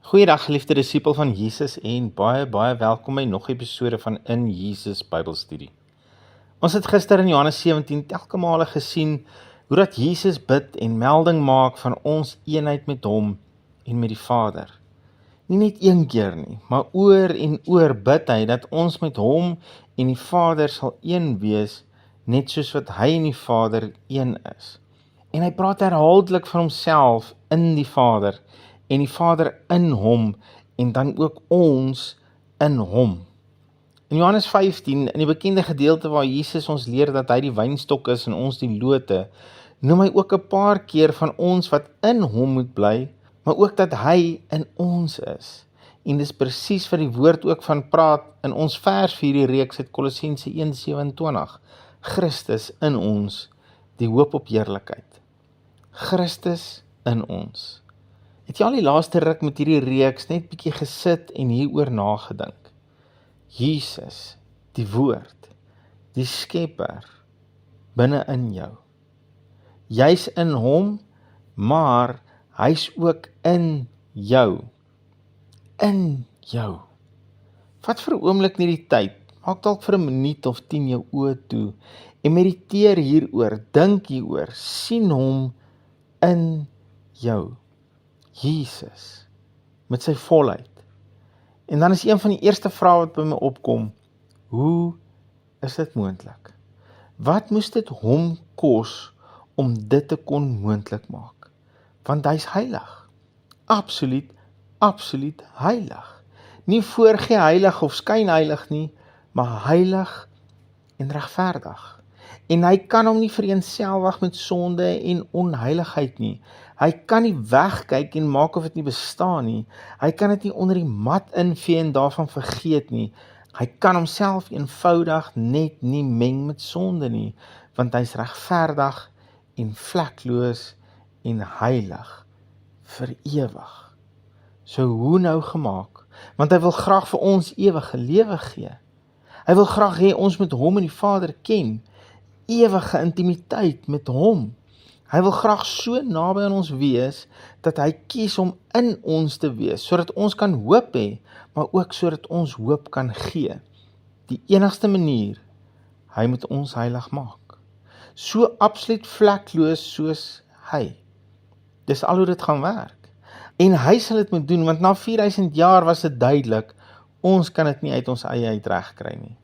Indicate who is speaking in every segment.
Speaker 1: Goeiedag geliefde disipel van Jesus en baie welkom by nog 'n episode van In Jesus Bybelstudie. Ons het gister in Johannes 17 telke male gesien hoe dat Jesus bid en melding maak van ons eenheid met hom en met die Vader. Nie net een keer nie, maar oor en oor bid hy dat ons met hom en die Vader sal een wees, net soos wat hy en die Vader een is. En hy praat herhaaldelik van homself in die Vader en die Vader in hom en dan ook ons in hom. In Johannes 15, in die bekende gedeelte waar Jesus ons leer dat hy die wynstok is en ons die lote, noem hy ook 'n paar keer van ons wat in hom moet bly, maar ook dat hy in ons is. En dis presies wat die woord ook van praat in ons vers vir hierdie reeks uit Kolossense 1:27. Christus in ons, die hoop op heerlikheid. Christus in ons. Het jy al die laaste ruk met hierdie reeks net bietjie gesit en hieroor nagedink? Jesus, die woord, die skepper, binne in jou. Jy's in hom, maar hy's ook in jou. In jou. Vat vir 'n oomblik net die tyd, maak dalk vir 'n minuut of 10 jou oë toe en mediteer hieroor, dink hieroor, sien hom in jou. Jesus, met sy volheid. En dan is een van die eerste vrae wat by my opkom, hoe is dit moontlik? Wat moes dit hom kos om dit te kon moontlik maak? Want hy's heilig. Absoluut heilig. Nie voorgee heilig of skynheilig nie, maar heilig en regverdig. En hy kan hom nie vereenselwig met sonde en onheiligheid nie. Hy kan nie wegkyk en maak of dit nie bestaan nie. Hy kan dit nie onder die mat invee en daarvan vergeet nie. Hy kan homself eenvoudig net nie meng met sonde nie, want hy's regverdig en vlekloos en heilig vir ewig. So hoe nou gemaak? Want hy wil graag vir ons ewige lewe gee. Hy wil graag hê ons moet hom en die Vader ken, ewige intimiteit met hom. Hy wil graag so naby aan ons wees, dat hy kies om in ons te wees, sodat ons kan hoop hê, maar ook sodat ons hoop kan gee. Die enigste manier, hy moet ons heilig maak. So absoluut vlekloos soos hy. Dis al hoe dit gaan werk. En hy sal dit moet doen, want na 4000 jaar was dit duidelik, ons kan dit nie uit ons eie uit regkry nie.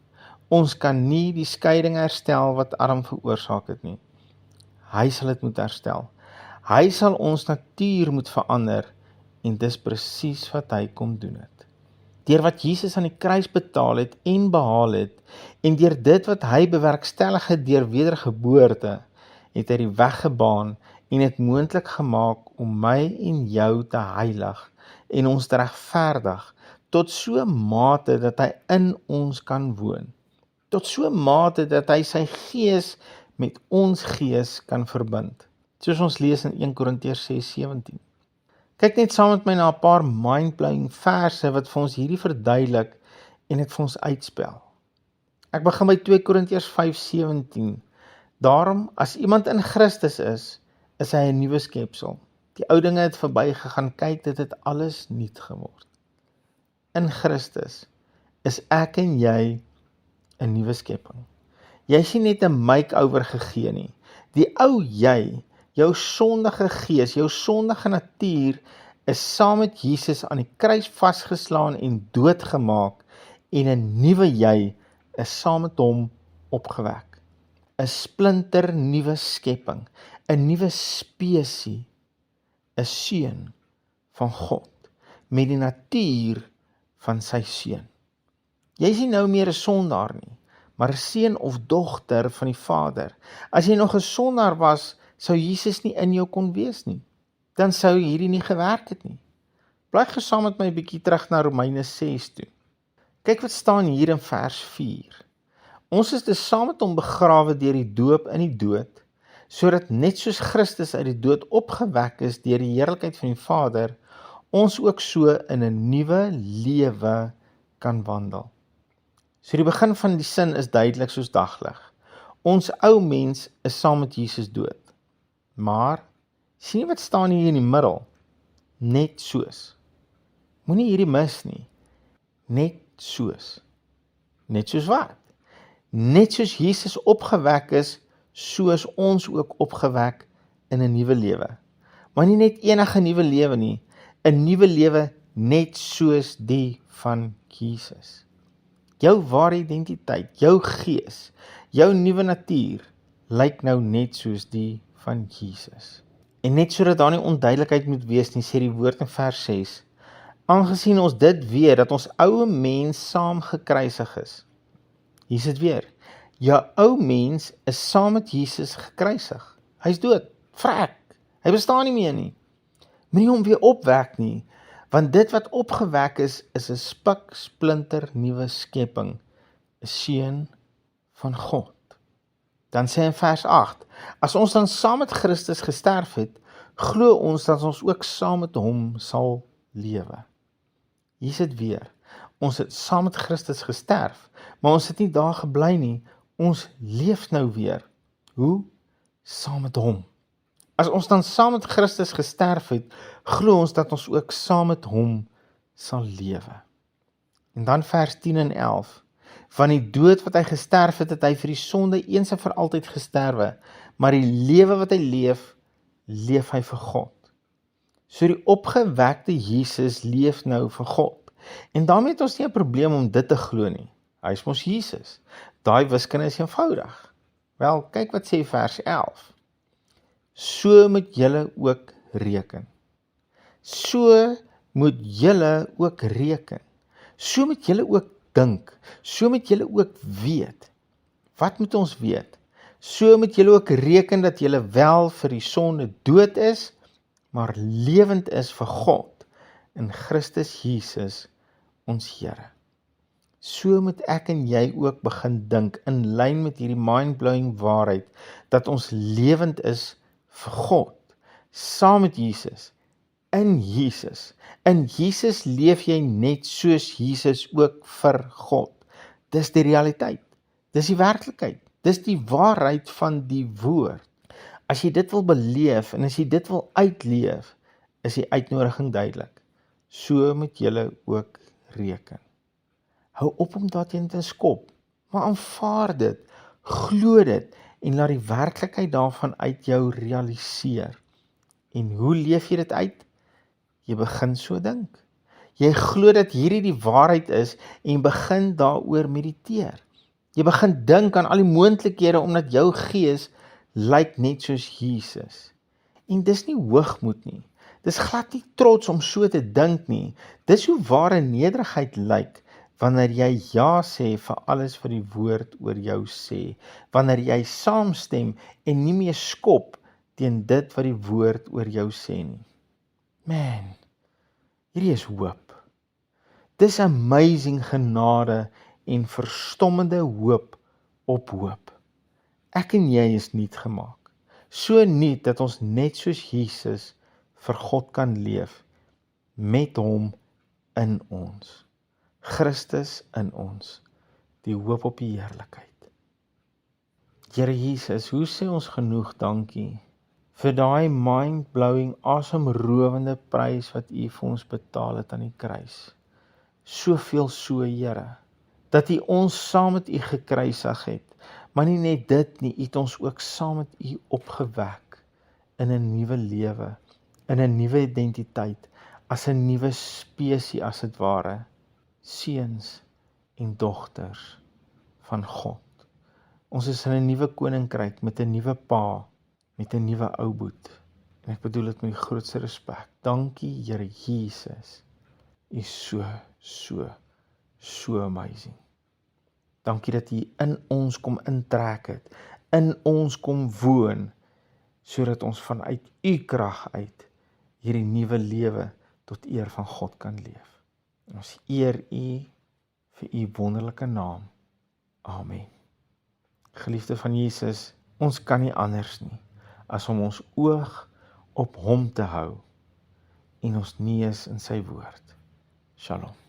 Speaker 1: Ons kan nie die skeiding herstel wat Adam veroorsaak het nie. Hy sal dit moet herstel. Hy sal ons natuur moet verander en dis presies wat hy kom doen het. Deur wat Jesus aan die kruis betaal het en behaal het en deur dit wat hy bewerkstellig het deur wedergeboorte, het hy die weg gebaan en het moontlik gemaak om my en jou te heilig en ons te regverdig tot so 'n mate dat hy in ons kan woon. Tot so 'n mate dat hy sy gees met ons gees kan verbind. Soos ons lees in 1 Korintiërs 6:17. Kyk net saam met my na 'n paar mind-blowing verse wat vir ons hierdie verduidelik en dit vir ons uitspel. Ek begin by 2 Korintiërs 5:17. Daarom, as iemand in Christus is hy 'n nuwe skepsel. Die ou dinge het verbygegaan, kyk, dit het alles nuut geword. In Christus is ek en jy 'n nuwe skepping. Jy is nie net 'n make-over gegee nie. Die ou jy, jou sondige gees, jou sondige natuur, is saam met Jesus aan die kruis vasgeslaan en doodgemaak, en 'n nuwe jy is saam met hom opgewek. 'n Splinter nuwe skepping, 'n nuwe spesie, 'n seun van God, met die natuur van sy seun. Jy is nie nou meer 'n sondaar nie, maar 'n seun of dogter van die Vader. As jy nog 'n sondaar was, sou Jesus nie in jou kon wees nie. Dan sou hierdie nie gewerk het nie. Bly saam met my 'n bietjie terug na Romeine 6 toe. Kyk wat staan hier in vers 4. Ons is dus saam met hom begrawe deur die doop in die dood, sodat net soos Christus uit die dood opgewek is deur die heerlikheid van die Vader, ons ook so in 'n nuwe lewe kan wandel. So die begin van die sin is duidelik soos daglig. Ons ou mens is saam met Jesus dood. Maar, sien jy wat staan hier in die middel? Net soos. Moenie hierdie mis nie. Net soos wat? Net soos Jesus opgewek is, so is ons ook opgewek in 'n nuwe lewe. Maar nie net enige nuwe lewe nie, 'n nuwe lewe net soos die van Jesus. Jou ware identiteit, jou gees, jou nuwe natuur, lyk nou net soos die van Jesus. En net sodat daar nie onduidelikheid moet wees nie, sê die woord in vers 6, aangesien ons dit weet, dat ons ou mens saam gekruisig is. Hier is dit weer, jou ou mens is saam met Jesus gekruisig. Hy is dood, vrek, hy bestaan nie meer nie. Moenie hom weer opwek nie, want dit wat opgewek is 'n spiksplinter nuwe skepping, 'n seun van God. Dan sê in vers 8, as ons dan saam met Christus gesterf het, glo ons dat ons ook saam met hom sal lewe. Hier is dit weer, ons het saam met Christus gesterf, maar ons het nie daar gebly nie, ons leef nou weer. Hoe? Saam met hom. As ons dan saam met Christus gesterf het, glo ons dat ons ook saam met hom sal lewe. En dan vers 10 en 11, van die dood wat hy gesterf het, het hy vir die sonde eens en vir altyd gesterwe, maar die lewe wat hy leef, leef hy vir God. So die opgewekte Jesus leef nou vir God. En daarmee het ons nie 'n probleem om dit te glo nie. Hy is mos Jesus. Daai wiskunde is eenvoudig. Wel, kyk wat sê vers 11. So moet julle ook reken. So moet julle ook reken. So moet julle ook dink. So moet julle ook weet. Wat moet ons weet? So moet julle ook reken dat julle wel vir die sonde dood is, maar lewend is vir God in Christus Jesus, ons Here. So moet ek en jy ook begin dink in lyn met hierdie mind-blowing waarheid, dat ons lewend is vir God, saam met Jesus, in Jesus. In Jesus leef jy net soos Jesus ook vir God. Dis die realiteit, dis die werklikheid, dis die waarheid van die woord. As jy dit wil beleef en as jy dit wil uitleef, is die uitnodiging duidelik. So moet julle ook reken. Hou op om daarteen te skop, maar aanvaar dit, glo dit en laat die werklikheid daarvan uit jou realiseer. En hoe leef jy dit uit? Jy begin so dink. Jy glo dat hierdie die waarheid is en begin daaroor mediteer. Jy begin dink aan al die moontlikhede omdat jou gees lyk net soos Jesus. En dis nie hoogmoed nie. Dis glad nie trots om so te dink nie. Dis hoe ware nederigheid lyk wanneer jy ja sê vir alles wat die woord oor jou sê. Wanneer jy saamstem en nie meer skop teen dit wat die woord oor jou sê nie. Man, hierdie is hoop. Dis amazing genade en verstommende hoop op hoop. Ek en jy is nuut gemaak. So nuut dat ons net soos Jesus vir God kan leef, met hom in ons. Christus in ons, die hoop op die heerlikheid. Here Jesus, hoe sê ons genoeg dankie vir daai mind-blowing, asemrowende prys wat U vir ons betaal het aan die kruis. Soveel so, Here, dat U ons saam met U gekruisig het, maar nie net dit nie, U het ons ook saam met U opgewek in 'n nuwe lewe, in 'n nuwe identiteit, as 'n nuwe spesie as dit ware, seuns en dogters van God. Ons is in 'n nuwe koninkryk met 'n nuwe pa, met 'n nuwe ou boet. En ek bedoel dit met die grootste respek. Dankie, Here Jesus. U is so amazing. Dankie dat U in ons kom intrek het, in ons kom woon, sodat ons vanuit U krag uit hierdie nuwe lewe tot eer van God kan leef. En ons eer U vir U wonderlike naam. Amen. Geliefde van Jesus, ons kan nie anders nie as om ons oog op Hom te hou en ons neus in sy woord. Shalom.